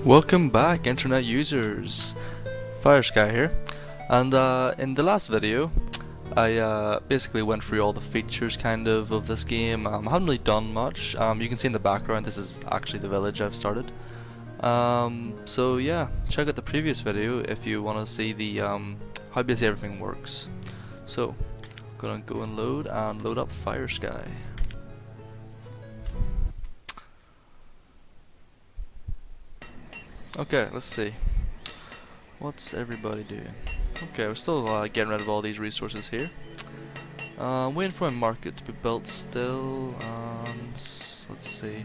Welcome back, internet users. Firesky here, and in the last video I basically went through all the features of this game. I haven't really done much. You can see in the background this is actually the village I've started. So yeah, check out the previous video if you want to see the how basically everything works. So gonna go and load up Firesky. Okay, let's see. What's everybody doing? Okay, we're still getting rid of all these resources here. Waiting for my market to be built still, and let's see.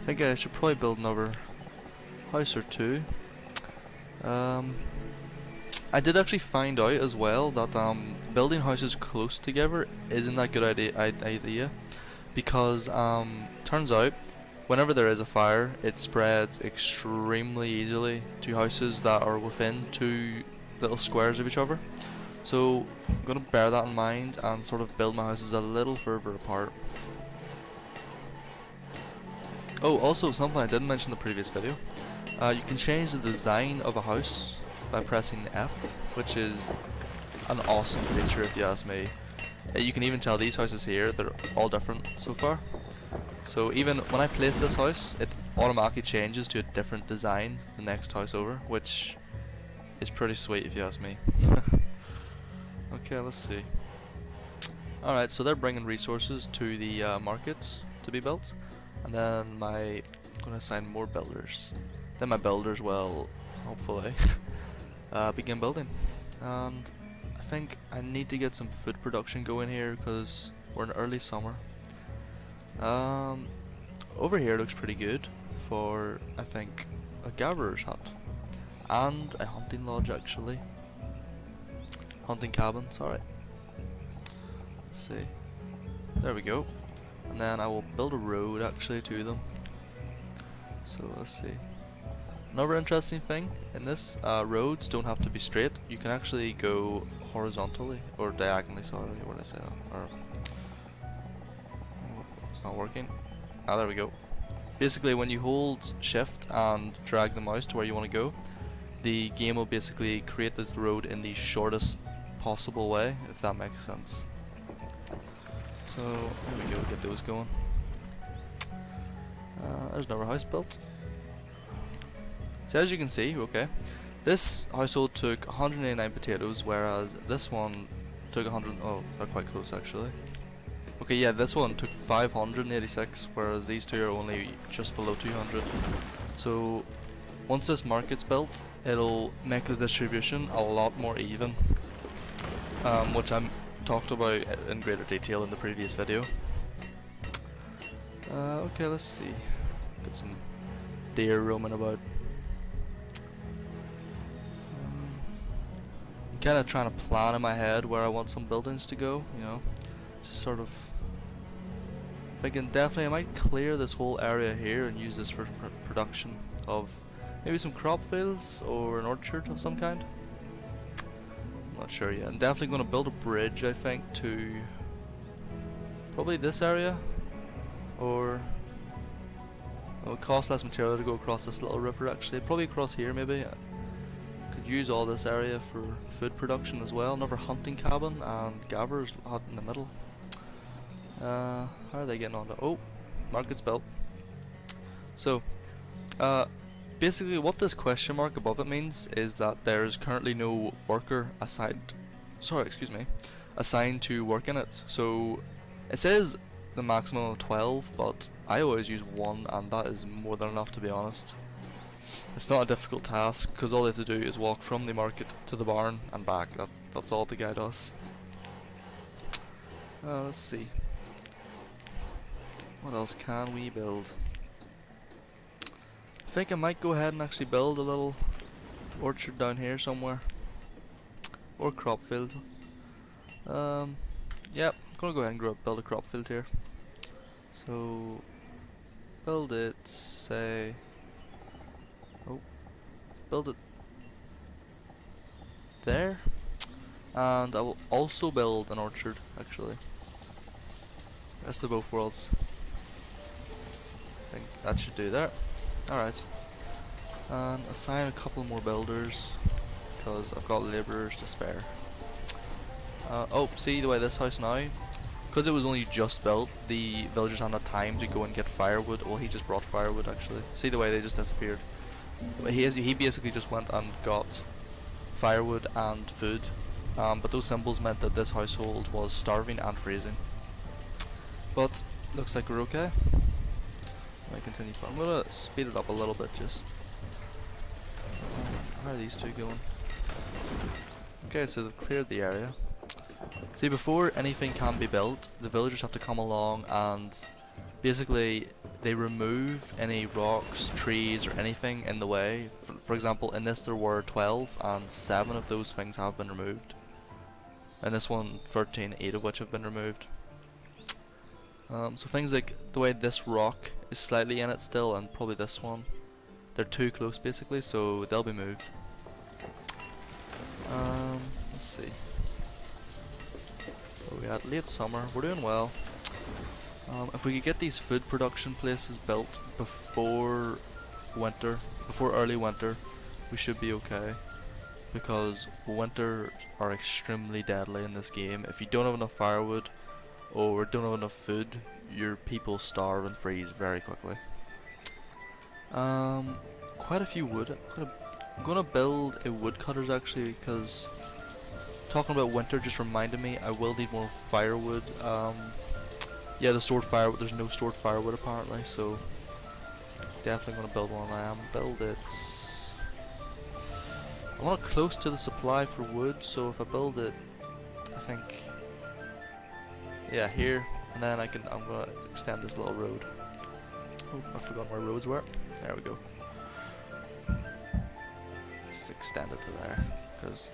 I think I should probably build another house or two. I did actually find out as well that building houses close together isn't that good idea because turns out whenever there is a fire, it spreads extremely easily to houses that are within two little squares of each other. So I'm going to bear that in mind and sort of build my houses a little further apart. Oh, also something I didn't mention in the previous video. You can change the design of a house by pressing F, which is an awesome feature if you ask me. You can even tell these houses here, they're all different so far. So even when I place this house, it automatically changes to a different design the next house over, which is pretty sweet if you ask me. Okay, let's see. Alright, so they're bringing resources to the markets to be built, and then I'm going to assign more builders. Then my builders will hopefully begin building. And I think I need to get some food production going here because we're in early summer. Over here looks pretty good for, I think, a gatherer's hut and a hunting lodge actually. Hunting cabin, sorry. Let's see. There we go. And then I will build a road actually to them. So let's see. Another interesting thing in this, roads don't have to be straight. You can actually go horizontally or diagonally, sorry, what did I say that? Or it's not working. Ah, there we go. Basically, when you hold shift and drag the mouse to where you want to go, the game will basically create this road in the shortest possible way, if that makes sense. So, there we go, get those going. There's another house built. So as you can see, okay, this household took 189 potatoes, whereas this one took 100, oh, they're quite close actually. Okay, yeah, this one took 586, whereas these two are only just below 200. So once this market's built, it'll make the distribution a lot more even, which I talked about in greater detail in the previous video. Okay, let's see. Got some deer roaming about. I'm kind of trying to plan in my head where I want some buildings to go, you know, just sort of thinking definitely I might clear this whole area here and use this for production of maybe some crop fields or an orchard of some kind. I'm not sure yet. I'm definitely going to build a bridge, I think, to probably this area, or it would cost less material to go across this little river actually. Probably across here maybe. Could use all this area for food production as well. Another hunting cabin and gatherer's hut in the middle. How are they getting on? Oh, market's built. So, basically what this question mark above it means is that there is currently no worker assigned to work in it. So it says the maximum of 12, but I always use 1, and that is more than enough, to be honest. It's not a difficult task because all they have to do is walk from the market to the barn and back. That's all the guy does. Let's see. What else can we build? I think I might go ahead and actually build a little orchard down here somewhere, or crop field. Yep, I'm gonna go ahead and build a crop field here. So build it, say, build it there, and I will also build an orchard actually. Best of both worlds. I think that should do that. Alright. And assign a couple more builders, because I've got labourers to spare. Oh, see the way this house now? Because it was only just built, the villagers hadn't had time to go and get firewood. Well, he just brought firewood actually. See the way they just disappeared? He basically just went and got firewood and food. But those symbols meant that this household was starving and freezing. But looks like we're okay. I continue. I'm gonna speed it up a little bit just. How are these two going? Okay, so they've cleared the area. See, before anything can be built, the villagers have to come along and basically they remove any rocks, trees or anything in the way. For example, in this there were 12 and 7 of those things have been removed. And this one, 13, 8 of which have been removed. So things like the way this rock is slightly in it still, and probably this one, they're too close basically, so they'll be moved. Let's see. We had late summer, we're doing well. If we could get these food production places built before winter, before early winter, we should be okay. Because winter are extremely deadly in this game. If you don't have enough firewood or don't have enough food, your people starve and freeze very quickly. Quite a few wood. I'm gonna build a woodcutters actually, because talking about winter just reminded me I will need more firewood. Yeah, the stored firewood. There's no stored firewood apparently, so definitely gonna build one. I am build it. I want it close to the supply for wood, so if I build it, I think, yeah, here, and then I'm gonna extend this little road. Oh, I forgot where roads were. There we go. Just extend it to there, because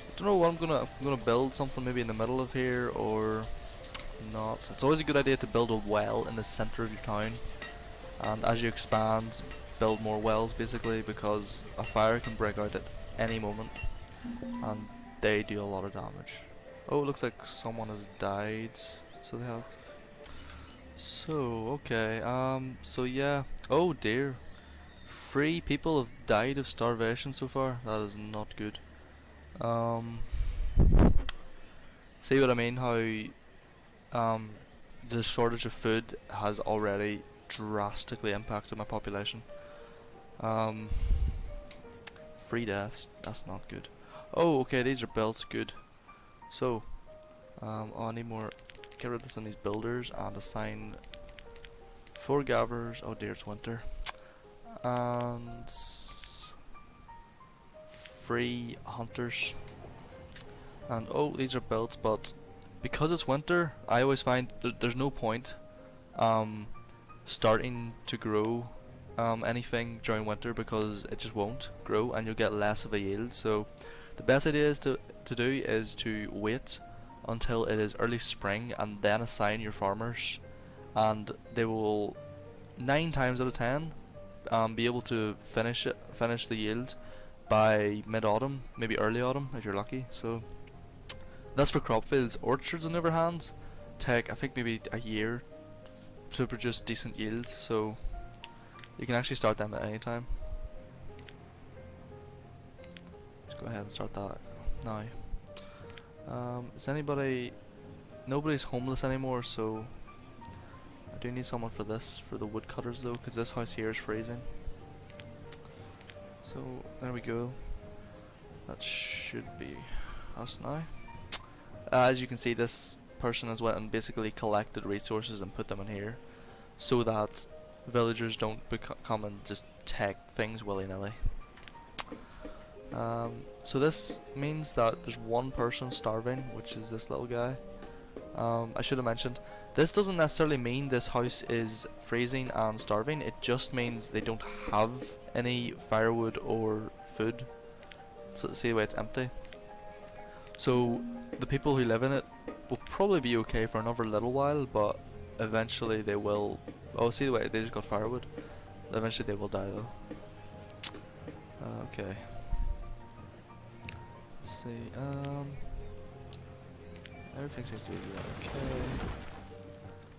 I don't know what I'm gonna build something maybe in the middle of here or not. It's always a good idea to build a well in the center of your town, and as you expand, build more wells basically, because a fire can break out at any moment and they do a lot of damage. Oh, it looks like someone has died, so they have. So okay, so yeah. Oh dear, 3 people have died of starvation so far. That is not good. See what I mean? How the shortage of food has already drastically impacted my population. 3 deaths, that's not good. Oh, okay, these are built, good. So, oh, I need more, get rid of this on these builders and assign 4 gatherers, oh dear, it's winter. And 3 hunters. And oh, these are built, but because it's winter, I always find there's no point starting to grow anything during winter, because it just won't grow and you'll get less of a yield. So the best idea is to do is to wait until it is early spring and then assign your farmers, and they will 9 times out of 10 be able to finish the yield by mid-autumn, maybe early autumn if you're lucky. So that's for crop fields. Orchards on the other hand take I think maybe a year to produce decent yield, so you can actually start them at any time. Let's go ahead and start that now. Is anybody... Nobody's homeless anymore, so I do need someone for this, for the woodcutters though, because this house here is freezing. So there we go. That should be us now. As you can see, this person has went and basically collected resources and put them in here, so that villagers don't come and just take things willy-nilly. So this means that there's 1 person starving, which is this little guy. I should have mentioned, this doesn't necessarily mean this house is freezing and starving, it just means they don't have any firewood or food. So see the way it's empty. So the people who live in it will probably be okay for another little while, but eventually they will... Oh, see the way they just got firewood. Eventually they will die though. Okay. Let's see. Everything seems to be okay.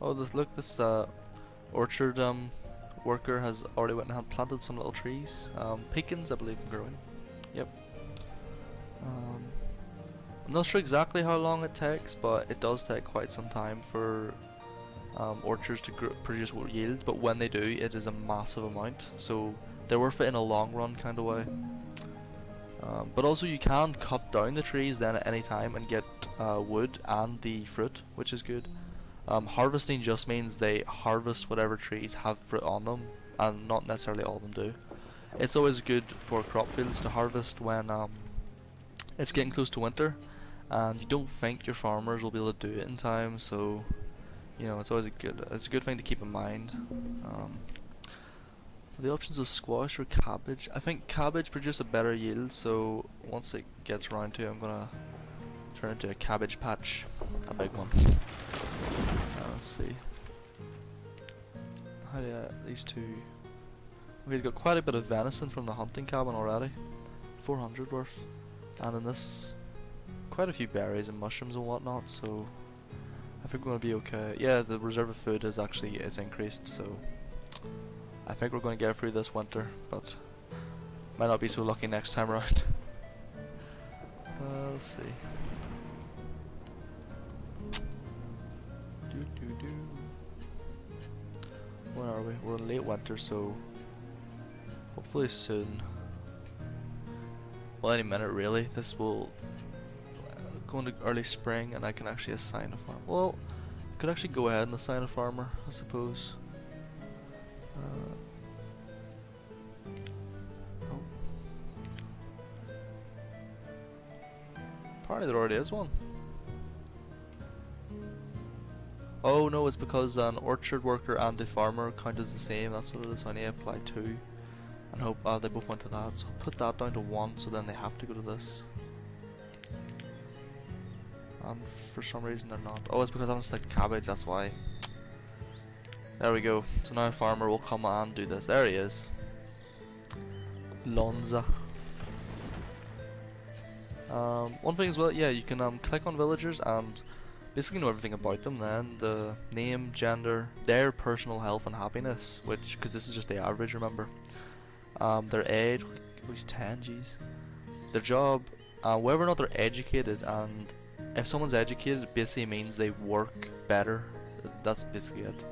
Oh, look, this orchard worker has already went and had planted some little trees. Pecans, I believe, can grow in. Yep. I'm not sure exactly how long it takes, but it does take quite some time for orchards to produce yield. But when they do, it is a massive amount. So they're worth it in a long run kind of way. But also you can cut down the trees then at any time and get wood and the fruit, which is good. Harvesting just means they harvest whatever trees have fruit on them, and not necessarily all of them do. It's always good for crop fields to harvest when it's getting close to winter, and you don't think your farmers will be able to do it in time. So, you know, it's always a good thing to keep in mind. The options of squash or cabbage. I think cabbage produce a better yield, so once it gets around to it, I'm gonna turn into a cabbage patch, a big one. Let's see. How do these two? Okay, he's got quite a bit of venison from the hunting cabin already. 400 worth, and in this, quite a few berries and mushrooms and whatnot. So I think we're gonna be okay. Yeah, the reserve of food is increased, so I think we're going to get through this winter, but might not be so lucky next time around. Let's see. Where are we? We're in late winter, so hopefully soon. Well, any minute really. This will go into early spring, and I can actually assign a farm. Well, I could actually go ahead and assign a farmer, I suppose. Apparently there already is one. Oh no, it's because an orchard worker and a farmer count as the same. That's what it is. So I need to apply 2. And hope they both went to that. So I'll put that down to 1, so then they have to go to this. And for some reason they're not. Oh, it's because I haven't selected cabbage, that's why. There we go. So now a farmer will come and do this. There he is. Lonza. One thing as well, yeah, you can click on villagers and basically know everything about them then. The name, gender, their personal health and happiness, which, because this is just the average, remember. Their age, oh he's 10, jeez. Their job, whether or not they're educated, and if someone's educated, it basically means they work better. That's basically it.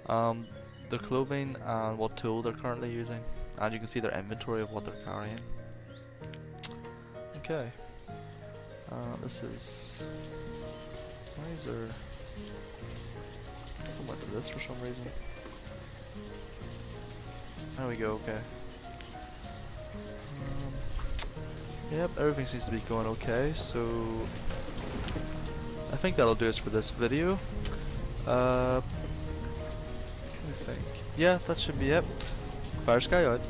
Their clothing and what tool they're currently using, and you can see their inventory of what they're carrying. Okay. This is. Why is there? I went to this for some reason. There we go. Okay. Yep, everything seems to be going okay. So I think that'll do us for this video. Let me think. Yeah, that should be it. Fire Sky out.